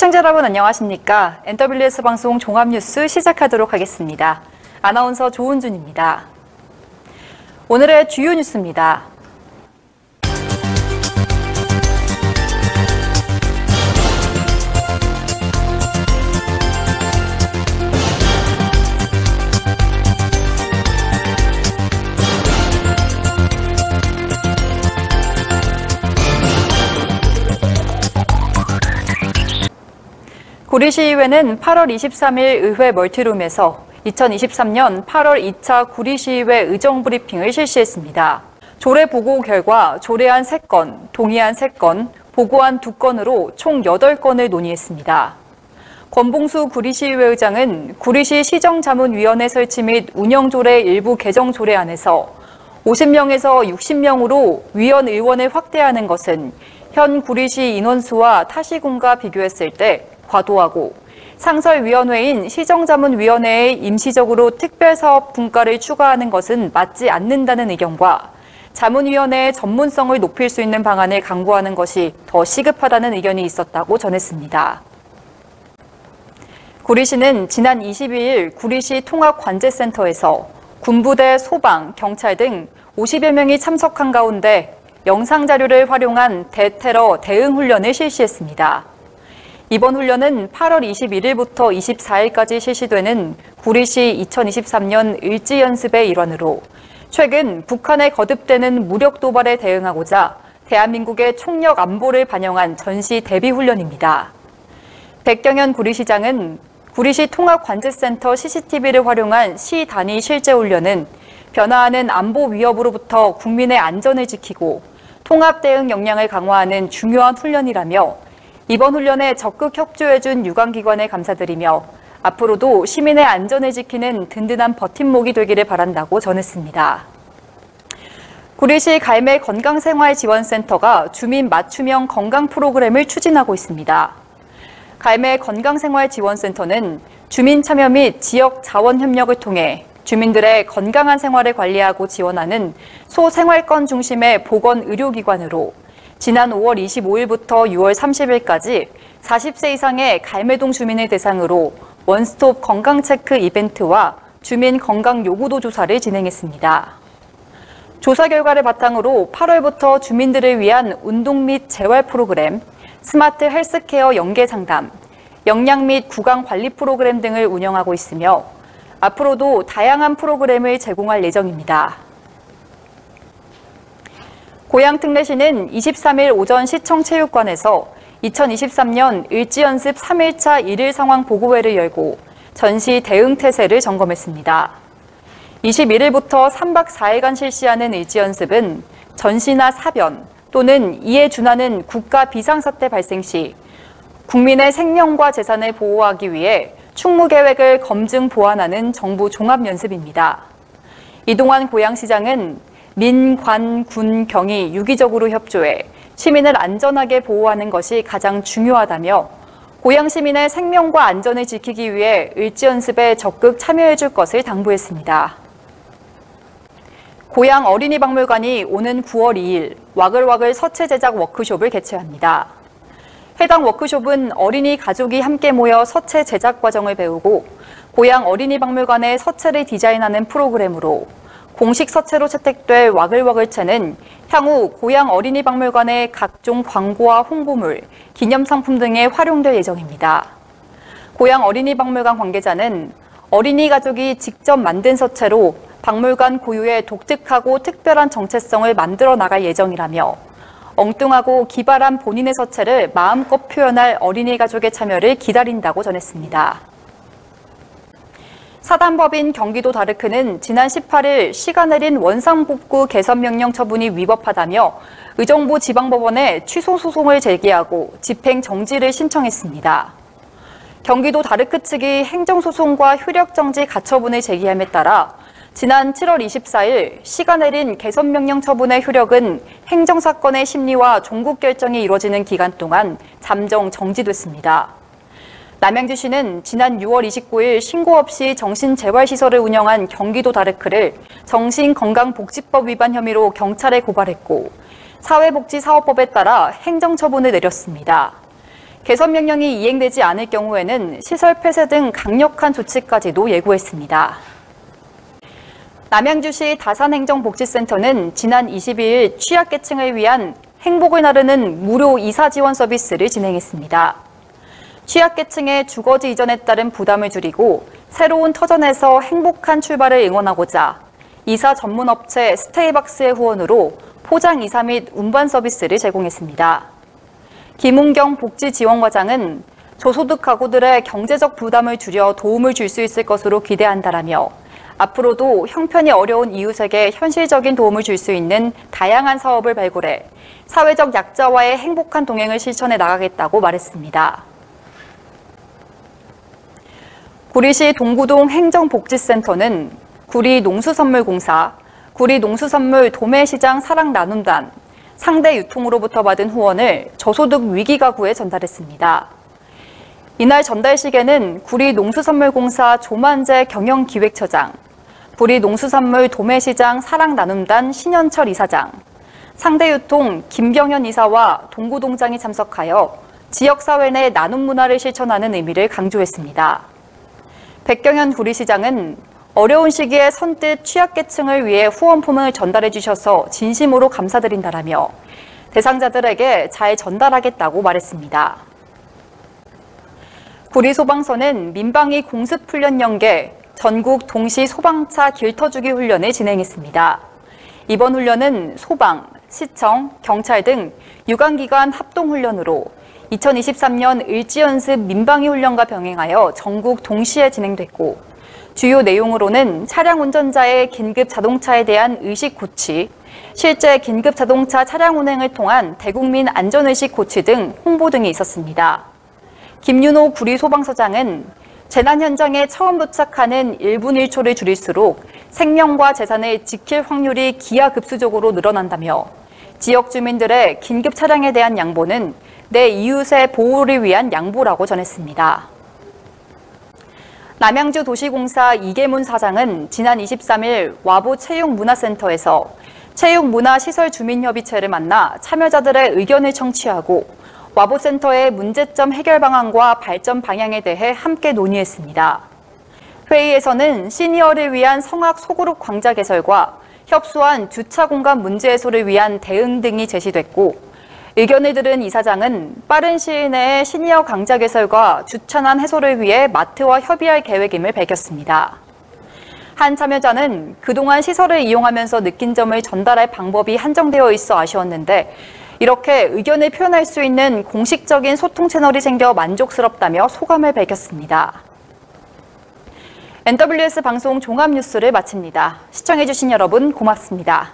시청자 여러분 안녕하십니까? NWS 방송 종합뉴스 시작하도록 하겠습니다. 아나운서 조은준입니다. 오늘의 주요 뉴스입니다. 구리시의회는 8월 23일 의회 멀티룸에서 2023년 8월 2차 구리시의회 의정브리핑을 실시했습니다. 조례 보고 결과 조례안 3건, 동의안 3건, 보고안 2건으로 총 8건을 논의했습니다. 권봉수 구리시의회 의장은 구리시 시정자문위원회 설치 및 운영조례 일부 개정 조례안에서 50명에서 60명으로 위원 의원을 확대하는 것은 현 구리시 인원수와 타시군과 비교했을 때 과도하고 상설위원회인 시정자문위원회에 임시적으로 특별사업 분과를 추가하는 것은 맞지 않는다는 의견과 자문위원회의 전문성을 높일 수 있는 방안을 강구하는 것이 더 시급하다는 의견이 있었다고 전했습니다. 구리시는 지난 22일 구리시 통합관제센터에서 군부대, 소방, 경찰 등 50여 명이 참석한 가운데 영상자료를 활용한 대테러 대응 훈련을 실시했습니다. 이번 훈련은 8월 21일부터 24일까지 실시되는 구리시 2023년 을지연습의 일환으로 최근 북한에 거듭되는 무력 도발에 대응하고자 대한민국의 총력 안보를 반영한 전시 대비 훈련입니다. 백경현 구리시장은 구리시 통합관제센터 CCTV를 활용한 시 단위 실제 훈련은 변화하는 안보 위협으로부터 국민의 안전을 지키고 통합 대응 역량을 강화하는 중요한 훈련이라며 이번 훈련에 적극 협조해준 유관기관에 감사드리며 앞으로도 시민의 안전을 지키는 든든한 버팀목이 되기를 바란다고 전했습니다. 구리시 갈매 건강생활지원센터가 주민 맞춤형 건강 프로그램을 추진하고 있습니다. 갈매 건강생활지원센터는 주민 참여 및 지역 자원 협력을 통해 주민들의 건강한 생활을 관리하고 지원하는 소생활권 중심의 보건의료기관으로 지난 5월 25일부터 6월 30일까지 40세 이상의 갈매동 주민을 대상으로 원스톱 건강체크 이벤트와 주민 건강 요구도 조사를 진행했습니다. 조사 결과를 바탕으로 8월부터 주민들을 위한 운동 및 재활 프로그램, 스마트 헬스케어 연계 상담, 영양 및 구강 관리 프로그램 등을 운영하고 있으며 앞으로도 다양한 프로그램을 제공할 예정입니다. 고양특례시는 23일 오전 시청체육관에서 2023년 을지연습 3일차 1일 상황 보고회를 열고 전시 대응 태세를 점검했습니다. 21일부터 3박 4일간 실시하는 을지연습은 전시나 사변 또는 이에 준하는 국가 비상사태 발생 시 국민의 생명과 재산을 보호하기 위해 충무계획을 검증 보완하는 정부 종합연습입니다. 이동환 고양시장은 민, 관, 군, 경이 유기적으로 협조해 시민을 안전하게 보호하는 것이 가장 중요하다며 고양 시민의 생명과 안전을 지키기 위해 을지연습에 적극 참여해줄 것을 당부했습니다. 고양 어린이박물관이 오는 9월 2일 와글와글 서체 제작 워크숍을 개최합니다. 해당 워크숍은 어린이 가족이 함께 모여 서체 제작 과정을 배우고 고양 어린이박물관의 서체를 디자인하는 프로그램으로 공식 서체로 채택될 와글와글체는 향후 고양 어린이박물관의 각종 광고와 홍보물, 기념상품 등에 활용될 예정입니다. 고양 어린이박물관 관계자는 어린이 가족이 직접 만든 서체로 박물관 고유의 독특하고 특별한 정체성을 만들어 나갈 예정이라며 엉뚱하고 기발한 본인의 서체를 마음껏 표현할 어린이 가족의 참여를 기다린다고 전했습니다. 사단법인 경기도 다르크는 지난 18일 시가 내린 원상복구 개선명령 처분이 위법하다며 의정부 지방법원에 취소 소송을 제기하고 집행정지를 신청했습니다. 경기도 다르크 측이 행정소송과 효력정지 가처분을 제기함에 따라 지난 7월 24일 시가 내린 개선명령 처분의 효력은 행정사건의 심리와 종국 결정이 이루어지는 기간 동안 잠정 정지됐습니다. 남양주시는 지난 6월 29일 신고 없이 정신재활시설을 운영한 경기도 다르크를 정신건강복지법 위반 혐의로 경찰에 고발했고 사회복지사업법에 따라 행정처분을 내렸습니다. 개선 명령이 이행되지 않을 경우에는 시설 폐쇄 등 강력한 조치까지도 예고했습니다. 남양주시 다산행정복지센터는 지난 22일 취약계층을 위한 행복을 나르는 무료 이사 지원 서비스를 진행했습니다. 취약계층의 주거지 이전에 따른 부담을 줄이고 새로운 터전에서 행복한 출발을 응원하고자 이사 전문업체 스테이박스의 후원으로 포장 이사 및 운반 서비스를 제공했습니다. 김은경 복지지원과장은 저소득 가구들의 경제적 부담을 줄여 도움을 줄 수 있을 것으로 기대한다라며 앞으로도 형편이 어려운 이웃에게 현실적인 도움을 줄 수 있는 다양한 사업을 발굴해 사회적 약자와의 행복한 동행을 실천해 나가겠다고 말했습니다. 구리시 동구동 행정복지센터는 구리농수선물공사, 구리농수선물 도매시장 사랑나눔단, 상대 유통으로부터 받은 후원을 저소득 위기가구에 전달했습니다. 이날 전달식에는 구리농수선물공사 조만재 경영기획처장, 구리농수산물 도매시장 사랑나눔단 신현철 이사장, 상대유통 김병현 이사와 동구동장이 참석하여 지역사회 내 나눔 문화를 실천하는 의미를 강조했습니다. 백경현 구리시장은 어려운 시기에 선뜻 취약계층을 위해 후원품을 전달해 주셔서 진심으로 감사드린다라며 대상자들에게 잘 전달하겠다고 말했습니다. 구리소방서는 민방위 공습훈련 연계 전국 동시 소방차 길터주기 훈련을 진행했습니다. 이번 훈련은 소방, 시청, 경찰 등 유관기관 합동훈련으로 2023년 을지연습 민방위 훈련과 병행하여 전국 동시에 진행됐고 주요 내용으로는 차량 운전자의 긴급 자동차에 대한 의식 고취, 실제 긴급 자동차 차량 운행을 통한 대국민 안전의식 고취 등 홍보 등이 있었습니다. 김윤호 구리소방서장은 재난 현장에 처음 도착하는 1분 1초를 줄일수록 생명과 재산을 지킬 확률이 기하급수적으로 늘어난다며 지역 주민들의 긴급 차량에 대한 양보는 내 이웃의 보호를 위한 양보라고 전했습니다. 남양주 도시공사 이계문 사장은 지난 23일 와보 체육문화센터에서 체육문화시설주민협의체를 만나 참여자들의 의견을 청취하고 와보센터의 문제점 해결 방안과 발전 방향에 대해 함께 논의했습니다. 회의에서는 시니어를 위한 성악 소그룹 광자 개설과 협소한 주차 공간 문제 해소를 위한 대응 등이 제시됐고 의견을 들은 이사장은 빠른 시일 내에 시니어 강자 개설과 주차난 해소를 위해 마트와 협의할 계획임을 밝혔습니다. 한 참여자는 그동안 시설을 이용하면서 느낀 점을 전달할 방법이 한정되어 있어 아쉬웠는데 이렇게 의견을 표현할 수 있는 공식적인 소통 채널이 생겨 만족스럽다며 소감을 밝혔습니다. NWS 방송 종합뉴스를 마칩니다. 시청해주신 여러분 고맙습니다.